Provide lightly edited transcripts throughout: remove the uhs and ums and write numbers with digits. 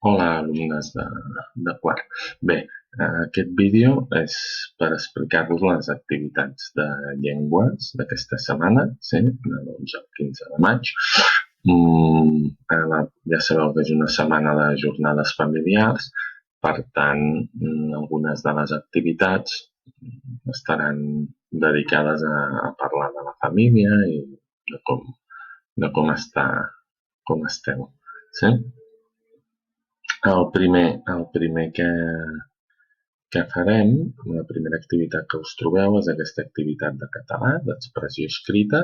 Hola, alumnes de quart. Bé, aquest vídeo és per explicar-vos les activitats de llengües d'aquesta setmana, sí, de l'11 al 15 de maig. Ara ja sabeu que és una setmana de jornades familiars, per tant, algunes de les activitats estaran dedicades a parlar de la família i de com esteu. Sí? El primer que farem, la primera activitat que us trobeu és aquesta activitat de català, d'expressió escrita,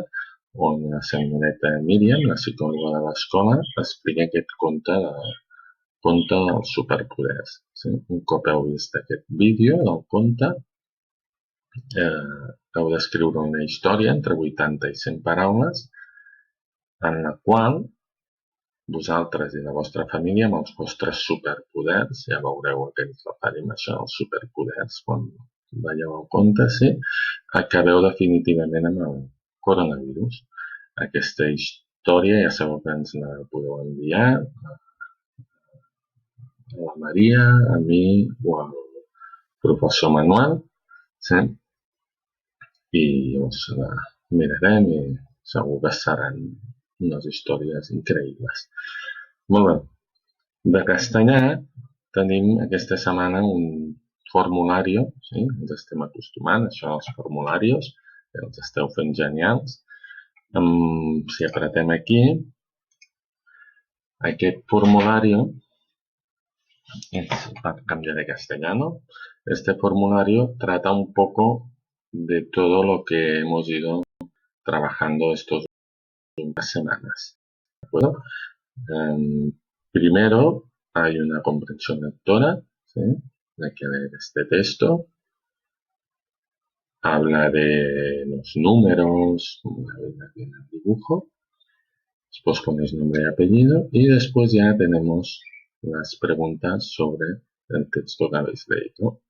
on la senyoreta Míriam, la psicòloga de l'escola, explica aquest conte dels superpoders. Sí? Un cop heu vist aquest vídeo del conte, heu d'escriure una història entre 80 i 100 paraules en la qual vosaltres i la vostra família, amb els vostres superpoders, ja veureu a què ens referim això, els superpoders, quan veieu el conte, sí, acabeu definitivament amb el coronavirus. Aquesta història ja sabeu que ens la podeu enviar a la Maria, a mi o al professor Manuel, sí? I us la mirarem i segur que seran unes històries increïbles. Molt bé. De castellà tenim aquesta setmana un formulari, sí? Ens estem acostumant a això dels formularis, que els esteu fent genials. Si apretem aquí, aquest formulari, cambiar de castellano, este formulario trata un poco de todo lo que hemos ido trabajando estas semanas. ¿De acuerdo? Primero hay una comprensión lectora, ¿sí? Hay que leer este texto. Habla de los números, como veis aquí en el dibujo. Después ponéis nombre y apellido y después ya tenemos las preguntas sobre el texto que habéis leído.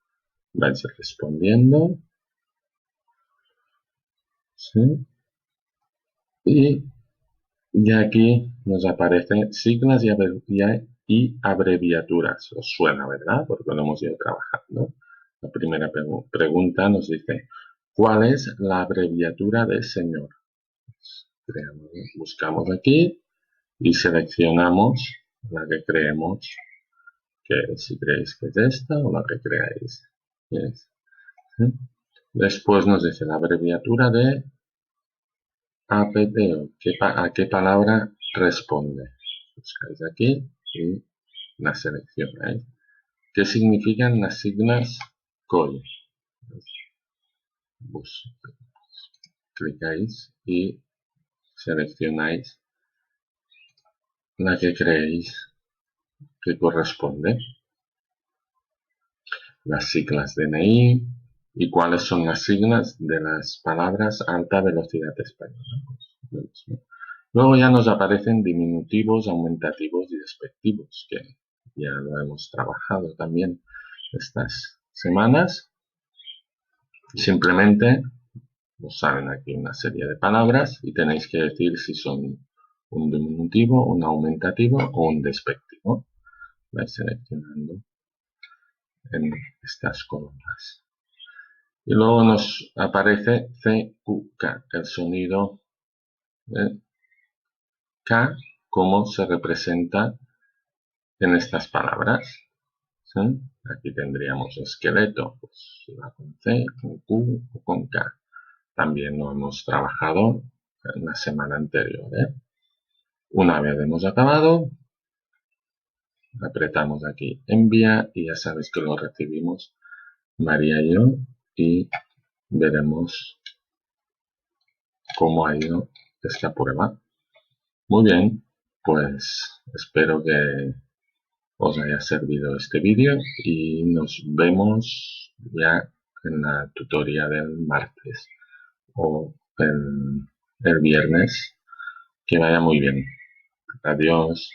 Vais respondiendo. ¿Sí? Y aquí nos aparecen siglas y abreviaturas. Os suena, ¿verdad? Porque lo hemos ido trabajando. La primera pregunta nos dice, ¿cuál es la abreviatura de señor? Buscamos aquí y seleccionamos la que creemos que es. Si creéis que es esta o la que creáis que es. ¿Sí? Después nos dice la abreviatura de APTO. ¿A qué palabra responde? Buscáis aquí y la seleccionáis. ¿Qué significan las siglas COI? Clicáis y seleccionáis la que creéis que corresponde. Las siglas DNI y cuáles son las siglas de las palabras alta velocidad española. Luego ya nos aparecen diminutivos, aumentativos y despectivos, que ya lo hemos trabajado también estas semanas. Simplemente os salen aquí una serie de palabras y tenéis que decir si son un diminutivo, un aumentativo o un despectivo. Vais seleccionando en estas columnas. Y luego nos aparece CQK, el sonido K, cómo se representa en estas palabras. ¿Sí? Aquí tendríamos esqueleto, pues va con C, con Q o con K. También lo hemos trabajado en la semana anterior. Una vez hemos acabado, apretamos aquí envía y ya sabéis que lo recibimos María y yo y veremos cómo ha ido esta prueba. Muy bien, pues espero que os haya servido este vídeo y nos vemos ya en la tutoría del martes o el viernes. Que vaya muy bien. Adiós.